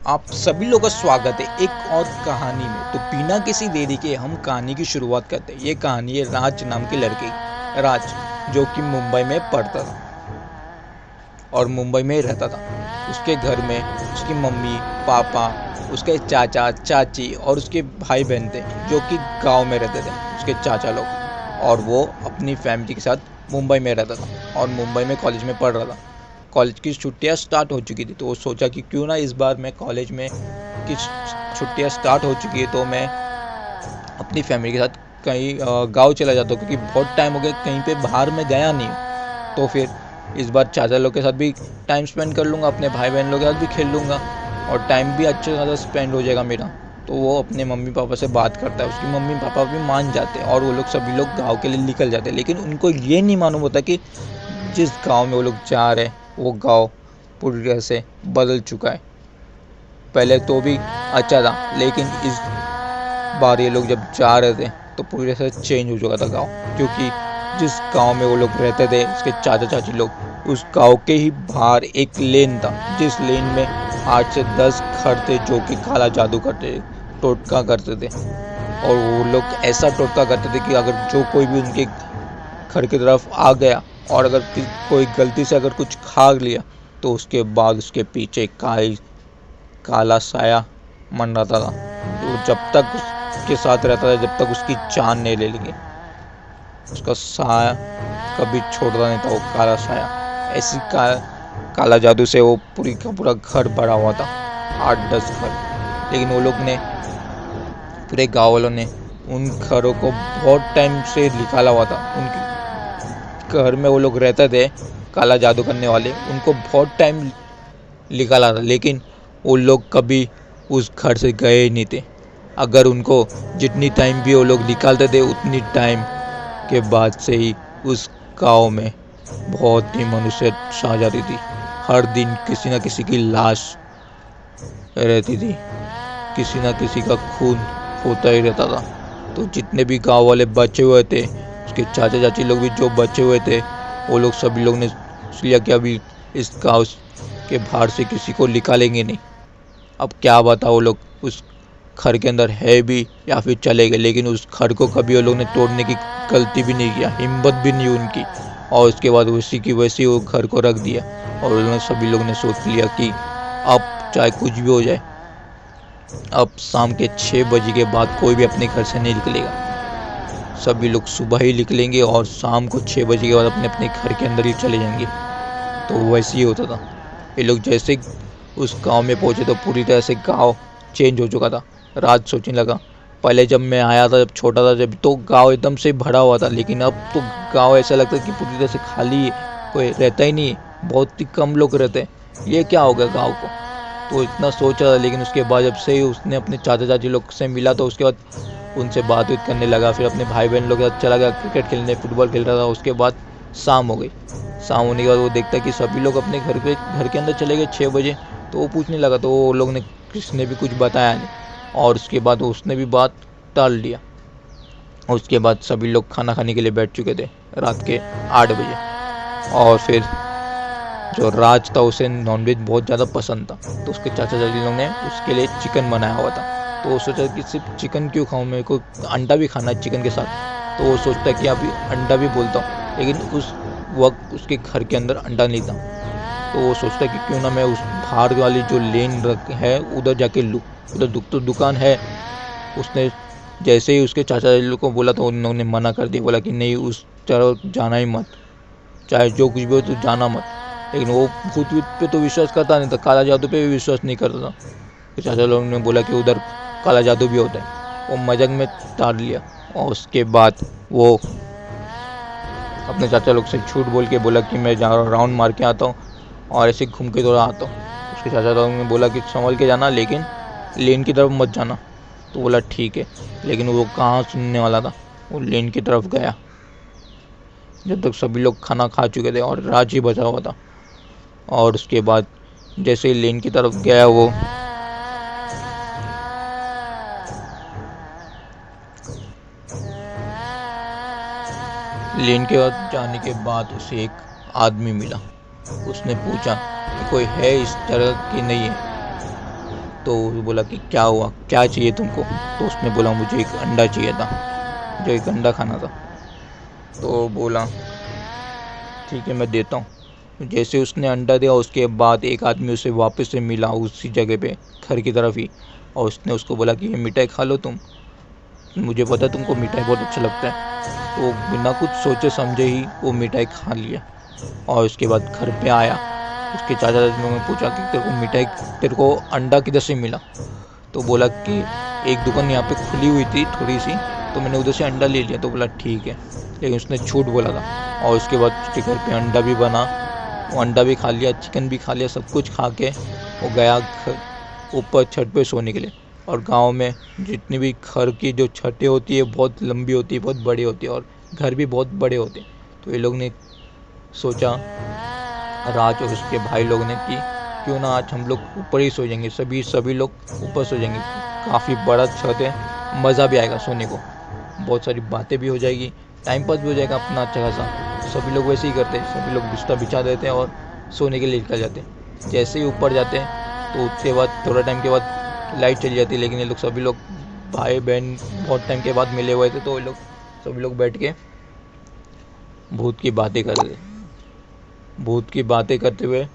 आप सभी लोगों का स्वागत है एक और कहानी में। तो बिना किसी देरी के हम कहानी की शुरुआत करते हैं। ये कहानी है राज नाम के लड़के की। राज जो कि मुंबई में पढ़ता था और मुंबई में ही रहता था। उसके घर में उसकी मम्मी पापा, उसके चाचा चाची और उसके भाई बहन थे जो कि गांव में रहते थे, उसके चाचा लोग। और वो अपनी फैमिली के साथ मुंबई में रहता था और मुंबई में कॉलेज में पढ़ रहा था। कॉलेज की छुट्टियां स्टार्ट हो चुकी थी तो वो सोचा कि क्यों ना इस बार मैं कॉलेज में की छुट्टियां स्टार्ट हो चुकी है तो मैं अपनी फैमिली के साथ कहीं गांव चला जाता हूँ, क्योंकि बहुत टाइम हो गया कहीं पे बाहर में गया नहीं हूँ। तो फिर इस बार चाचा लोग के साथ भी टाइम स्पेंड कर लूँगा, अपने भाई बहन लोग के साथ भी खेल लूँगा और टाइम भी अच्छे खासा स्पेंड हो जाएगा मेरा। तो वो अपने मम्मी पापा से बात करता है, उसकी मम्मी पापा भी मान जाते हैं और वो लोग सभी लोग गाँव के लिए निकल जाते हैं। लेकिन उनको ये नहीं मालूम होता कि जिस गाँव में वो लोग जा रहे हैं वो गाँव पूरी तरह से बदल चुका है। पहले तो भी अच्छा था लेकिन इस बार ये लोग जब जा रहे थे तो पूरी तरह से चेंज हो चुका था गाँव, क्योंकि जिस गांव में वो लोग रहते थे उसके चाचा चाची लोग, उस गांव के ही बाहर एक लेन था जिस लेन में 8 से 10 घर थे जो कि काला जादू करते टोटका करते थे। और वो लोग ऐसा टोटका करते थे कि अगर जो कोई भी उनके घर की तरफ आ गया और अगर कोई गलती से अगर कुछ खा लिया तो उसके बाद उसके पीछे काला साया मंडराता था। तो जब तक उसके साथ रहता था जब तक उसकी जान नहीं ले लेंगे, उसका साया कभी छोड़ता नहीं था, वो काला साया। ऐसी काला जादू से वो पूरी का पूरा घर भरा हुआ था, 8-10 घर। लेकिन वो लोग ने, पूरे गाँव वालों ने उन घरों को बहुत टाइम से निकाला हुआ था। उनके घर में वो लोग रहते थे काला जादू करने वाले, उनको बहुत टाइम निकाला था लेकिन वो लोग कभी उस घर से गए ही नहीं थे। अगर उनको जितनी टाइम भी वो लोग निकालते थे उतनी टाइम के बाद से ही उस गांव में बहुत ही मनुष्य छा जाती थी। हर दिन किसी न किसी की लाश रहती थी, किसी न किसी का खून होता ही रहता था। तो जितने भी गांव वाले बचे हुए थे, उसके चाचा चाची लोग भी जो बचे हुए थे, वो लोग सभी लोग ने सोच लिया कि अभी इस गांव के बाहर से किसी को निकालेंगे नहीं। अब क्या बता वो लोग उस घर के अंदर है भी या फिर चले गए, लेकिन उस घर को कभी वो लोग ने तोड़ने की गलती भी नहीं किया, हिम्मत भी नहीं उनकी। और उसके बाद उसी की वैसी वो घर को रख दिया और उन्होंने सभी लोग ने सोच लिया कि अब चाहे कुछ भी हो जाए, अब शाम के 6 बजे के बाद कोई भी अपने घर से नहीं निकलेगा। सभी लोग सुबह ही निकलेंगे और शाम को 6 बजे के बाद अपने अपने घर के अंदर ही चले जाएंगे। तो वैसे ही होता था। ये लोग जैसे उस गांव में पहुंचे तो पूरी तरह से गांव चेंज हो चुका था। राज सोचने लगा, पहले जब मैं आया था, जब छोटा था, जब तो गांव एकदम से भरा हुआ था, लेकिन अब तो गांव ऐसा लगता है कि पूरी तरह से खाली है, कोई रहता ही नहीं है, बहुत ही कम लोग रहते हैं। ये क्या हो गया गाँव को? तो इतना सोच रहा था। लेकिन उसके बाद जब से ही उसने अपने चाचा चाची लोग से मिला तो उसके बाद उनसे बात करने लगा, फिर अपने भाई बहन लोग के साथ चला गया क्रिकेट खेलने, फुटबॉल खेल रहा था। उसके बाद शाम हो गई। शाम होने के बाद वो देखता कि सभी लोग अपने घर के अंदर चले गए 6 बजे। तो वो पूछने लगा तो वो लोग ने किसी ने भी कुछ बताया नहीं और उसके बाद उसने भी बात टाल दिया। और उसके बाद सभी लोग खाना खाने के लिए बैठ चुके थे रात के 8 बजे। और फिर जो राज था उसे नॉनवेज बहुत ज़्यादा पसंद था, तो उसके चाचा चाची लोग ने उसके लिए चिकन बनाया हुआ था। तो वो सोचा कि सिर्फ चिकन क्यों खाऊं, मेरे को अंडा भी खाना है चिकन के साथ। तो वो सोचता है कि अभी अंडा भी बोलता हूँ, लेकिन उस वक्त उसके घर के अंदर अंडा नहीं था। तो वो सोचता है कि क्यों ना मैं उस बाहर वाली जो लेन है उधर जाके लूँ, उधर तो दुकान है। उसने जैसे ही उसके चाचा जी को बोला तो उन्होंने मना कर दिया, बोला कि नहीं उस तरफ जाना ही मत, चाहे जो कुछ भी हो तो जाना मत। लेकिन वो भूत वूत पे तो विश्वास करता नहीं था, काला जादू पे भी विश्वास नहीं करता था। तो चाचा लोगों ने बोला कि उधर काला जादू भी होता है, वो मजाक में टाल लिया। और उसके बाद वो अपने चाचा लोग से झूठ बोल के बोला कि मैं राउंड मार के आता हूँ और ऐसे घूम के थोड़ा आता हूँ। उसके चाचा लोगों ने बोला कि संभल के जाना, लेकिन लेन की तरफ मत जाना। तो बोला ठीक है, लेकिन वो कहाँ सुनने वाला था, वो लेन की तरफ गया जब तक सभी लोग खाना खा चुके थे और राज ही बचा हुआ था। और उसके बाद जैसे ही लेन की तरफ गया वो लेन के बाद जाने के बाद उसे एक आदमी मिला। उसने पूछा कि कोई है इस तरह की नहीं है। तो बोला कि क्या हुआ, क्या चाहिए तुमको। तो उसने बोला मुझे एक अंडा चाहिए था, जो एक अंडा खाना था। तो बोला ठीक है मैं देता हूँ। जैसे उसने अंडा दिया उसके बाद एक आदमी उसे वापस से मिला उसी जगह पे, घर की तरफ ही, और उसने उसको बोला कि ये मिठाई खा लो तुम, मुझे पता है तुमको मिठाई बहुत अच्छा लगता है। तो बिना कुछ सोचे समझे ही वो मिठाई खा लिया। और उसके बाद घर पे आया, उसके चाचा चाची ने पूछा कि तेरे को अंडा किधर से मिला। तो बोला कि एक दुकान यहाँ पे खुली हुई थी थोड़ी सी, तो मैंने उधर से अंडा ले लिया। तो बोला ठीक है, लेकिन उसने झूठ बोला था। और उसके बाद उसके घर पे अंडा भी बना, वो अंडा भी खा लिया, चिकन भी खा लिया, सब कुछ खा के वो गया ऊपर छत पे सोने के लिए। और गांव में जितनी भी घर की जो छतें होती है बहुत लंबी होती है, बहुत बड़ी होती है, और घर भी बहुत बड़े होते हैं। तो ये लोग ने सोचा, राज और उसके भाई लोग ने, कि क्यों ना आज हम लोग ऊपर ही सो जाएंगे, सभी लोग ऊपर सो जाएंगे। काफ़ी बड़ा छत है, मज़ा भी आएगा सोने को, बहुत सारी बातें भी हो जाएगी, टाइम पास भी हो जाएगा अपना अच्छा खासा। सभी लोग वैसे ही करते हैं, सभी लोग बिस्तर बिछा देते हैं और सोने के लिए निकल जाते हैं। जैसे ही ऊपर जाते हैं तो उसके बाद थोड़ा टाइम के बाद लाइट चली जाती है। लेकिन ये लोग सभी लोग भाई बहन बहुत टाइम के बाद मिले हुए थे, तो ये लोग सभी लोग बैठ के भूत की बातें कर रहे थे। भूत की बातें करते हुए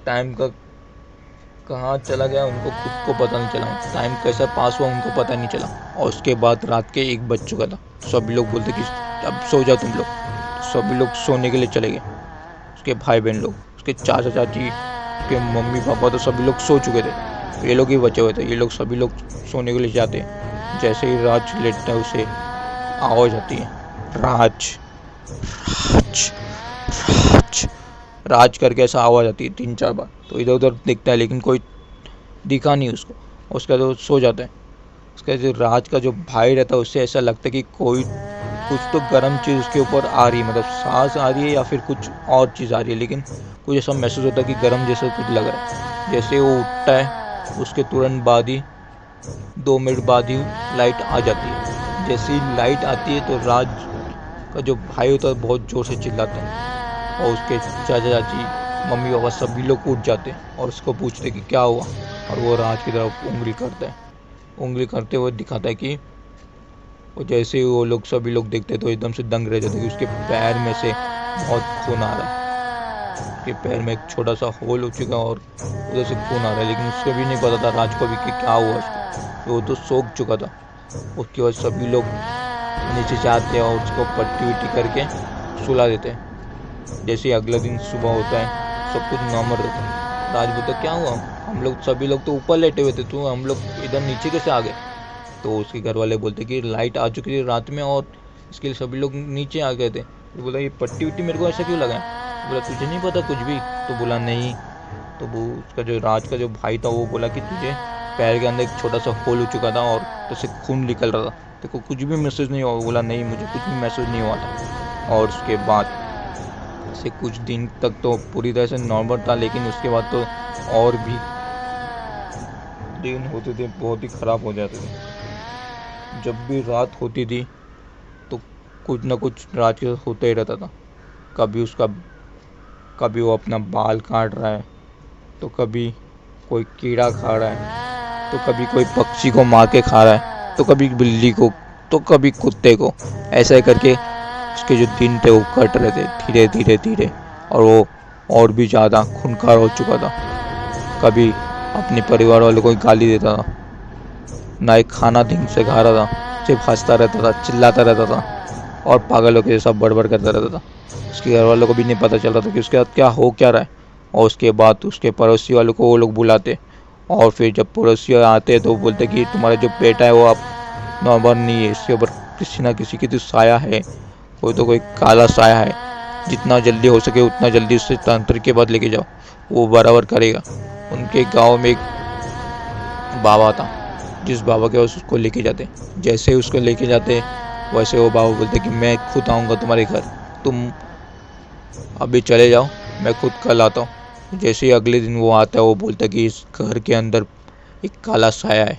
टाइम का कहाँ चला गया उनको खुद को पता नहीं चला, टाइम कैसा पास हुआ उनको पता नहीं चला। और उसके बाद रात के 1 बज चुका था। सभी लोग बोलते कि अब सो जाओ तुम लोग। तो सभी लोग सोने के लिए चले गए, उसके भाई बहन लोग, उसके चाचा चाची, उसके मम्मी पापा, तो सभी लोग सो चुके थे। ये लोग ही बचे हुए थे। ये लोग सभी लोग सोने के लिए जाते हैं। जैसे ही राज लेटता है उसे आवाज़ आती है, राज राज राज राज करके ऐसा आवाज़ आती है 3-4 बार। तो इधर उधर देखता है लेकिन कोई दिखा नहीं उसको। उसका तो सो जाता है। उसका जो राज का जो भाई रहता है उससे ऐसा लगता है कि कोई कुछ तो गर्म चीज़ उसके ऊपर आ रही है, मतलब सांस आ रही है या फिर कुछ और चीज़ आ रही है, लेकिन कुछ ऐसा महसूस होता है कि गर्म जैसा कुछ लग रहा है। जैसे वो उठता है उसके तुरंत बाद ही 2 मिनट बाद ही लाइट आ जाती है। जैसे ही लाइट आती है तो राज का जो भाई होता है बहुत ज़ोर से चिल्लाता है, और उसके चाचा चाची, मम्मी पापा सभी लोग उठ जाते हैं और उसको पूछते कि क्या हुआ। और वो राज की तरफ उंगली करता है, उंगली करते हुए दिखाता है कि वो जैसे ही वो लोग सभी लोग देखते तो एकदम से दंग रह जाते कि उसके पैर में से बहुत खून आ रहा है। उसके पैर में एक छोटा सा होल हो चुका है और उधर से खून आ रहा है, लेकिन उसको भी नहीं पता था राज को भी कि क्या हुआ उसको, वो तो सोख चुका था। उसके बाद सभी लोग नीचे से आते हैं और उसको पट्टी उट्टी करके सुला देते हैं। जैसे अगला दिन सुबह होता है सब कुछ नॉर्मल रहता है। राज बोलता क्या हुआ, हम लोग सभी लोग तो ऊपर लेटे हुए थे, तो हम लोग इधर नीचे कैसे आ गए। तो उसके घर वाले बोलते कि लाइट आ चुकी थी रात में और इसके लिए सभी लोग नीचे आ गए थे। तो बोला ये पट्टी उट्टी मेरे को ऐसा क्यों लगा है। तो बोला तुझे नहीं पता कुछ भी। तो बोला नहीं। तो वो उसका जो राज का जो भाई था वो बोला कि तुझे पैर के अंदर एक छोटा सा होल हो चुका था और जैसे खून निकल रहा था, तेरे को कुछ भी महसूस नहीं हुआ। बोला नहीं मुझे कुछ भी महसूस नहीं हुआ था। और उसके बाद से कुछ दिन तक तो पूरी तरह से नॉर्मल था, लेकिन उसके बाद तो और भी दिन होते थे बहुत ही ख़राब हो जाते थे। जब भी रात होती थी तो कुछ ना कुछ राज के साथ होता ही रहता था। कभी वो अपना बाल काट रहा है, तो कभी कोई कीड़ा खा रहा है, तो कभी कोई पक्षी को मार के खा रहा है, तो कभी बिल्ली को, तो कभी कुत्ते को। ऐसा ही करके उसके जो दिन थे वो कट रहे थे धीरे धीरे धीरे, और वो और भी ज़्यादा खूंखार हो चुका था। कभी अपने परिवार वालों को गाली देता था, ना एक खाना ढंग से खा रहा था, सिर्फ हंसता रहता था, चिल्लाता रहता था और पागलों के जैसा बड़बड़ करता रहता था। उसके घर वालों को भी नहीं पता चल रहा था कि उसके साथ क्या हो क्या रहा है। और उसके बाद उसके पड़ोसी वालों को वो लोग बुलाते, और फिर जब पड़ोसी आते तो बोलते कि तुम्हारा जो बेटा है वो अब नॉर्मल नहीं है, इसके ऊपर किसी ना किसी की तो साया है, कोई काला साया है। जितना जल्दी हो सके उतना जल्दी उससे तंत्र के बाद लेके जाओ, वो बराबर करेगा। उनके गांव में एक बाबा था, जिस बाबा के पास उसको लेके जाते, जैसे ही उसको लेके जाते वैसे वो बाबा बोलते कि मैं खुद आऊँगा तुम्हारे घर, तुम अभी चले जाओ, मैं खुद कल आता हूँ। जैसे ही अगले दिन वो आता है वो बोलता कि इस घर के अंदर एक काला साया है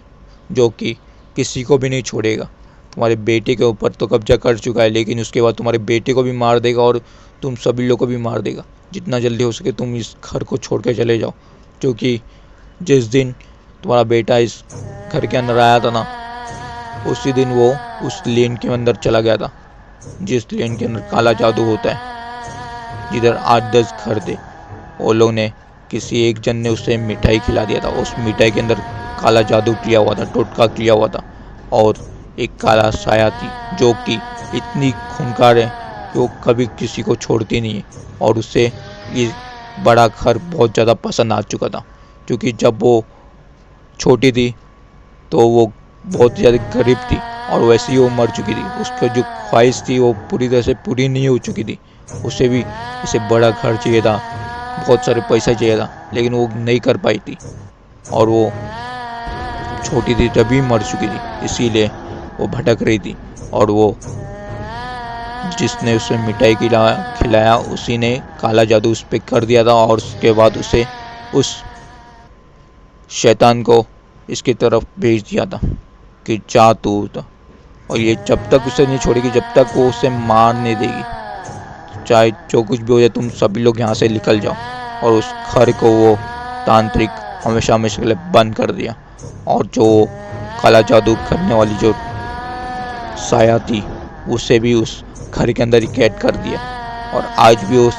जो कि किसी को भी नहीं छोड़ेगा। तुम्हारे बेटे के ऊपर तो कब्जा कर चुका है, लेकिन उसके बाद तुम्हारे बेटे को भी मार देगा और तुम सभी लोग को भी मार देगा। जितना जल्दी हो सके तुम इस घर को छोड़ के चले जाओ, क्योंकि जिस दिन तुम्हारा बेटा इस घर के अंदर आया था ना, उसी दिन वो उस लेन के अंदर चला गया था जिस लेन के अंदर काला जादू होता है, जिधर 8-10 घर थे। वो लोग ने किसी एक जन ने उसे मिठाई खिला दिया था। उस मिठाई के अंदर काला जादू किया हुआ था, टोटका किया हुआ था, और एक काला साया थी जो कि इतनी खूंखार है कि वो कभी किसी को छोड़ती नहीं है। और उसे ये बड़ा घर बहुत ज़्यादा पसंद आ चुका था, क्योंकि जब वो छोटी थी तो वो बहुत ज़्यादा गरीब थी और वैसे ही वो मर चुकी थी। उसका जो ख्वाहिश थी वो पूरी तरह से पूरी नहीं हो चुकी थी। उसे भी इसे बड़ा घर चाहिए था, बहुत सारे पैसा चाहिए था, लेकिन वो नहीं कर पाई थी और वो छोटी थी तभी मर चुकी थी, इसीलिए वो भटक रही थी। और वो जिसने उसे मिठाई खिलाया उसी ने काला जादू उस पर कर दिया था, और उसके बाद उसे उस शैतान को इसकी तरफ भेज दिया था कि जा तू। और ये जब तक उसे नहीं छोड़ेगी, जब तक वो उसे मार नहीं देगी, चाहे जो कुछ भी हो जाए, तुम सभी लोग यहाँ से निकल जाओ। और उस घर को वो तांत्रिक हमेशा हमेशा के लिए बंद कर दिया, और जो काला जादू करने वाली जो साया थी उसे भी उस घर के अंदर ही कैद कर दिया। और आज भी उस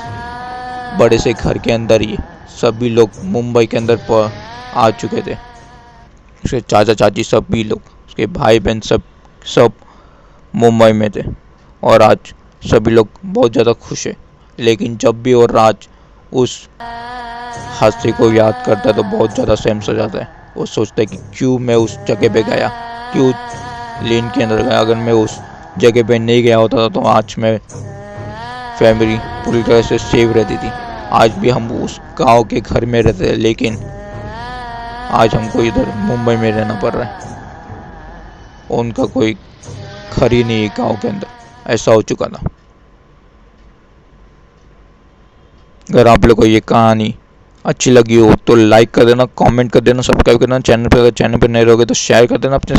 बड़े से घर के अंदर ही सभी लोग मुंबई के अंदर आ चुके थे। उसके चाचा चाची सभी लोग, उसके भाई बहन सब मुंबई में थे, और आज सभी लोग बहुत ज़्यादा खुश है। लेकिन जब भी और राज उस हादसे को याद करता है तो बहुत ज़्यादा सहम हो जाता है। वो सोचता है कि क्यों मैं उस जगह पे गया, क्यों लेन के अंदर गया। अगर मैं उस जगह पे नहीं गया होता था तो आज मैं फैमिली पूरी तरह से सेव रहती थी। आज भी हम उस गांव के घर में रहते थे, लेकिन आज हमको इधर मुंबई में रहना पड़ रहा है। उनका कोई घर ही नहीं है गाँव के अंदर, ऐसा हो चुका था। अगर आप लोग को ये कहानी अच्छी लगी हो तो लाइक कर देना, कमेंट कर देना, सब्सक्राइब कर देना चैनल पे। अगर चैनल पे नए रहोगे तो शेयर कर देना अपने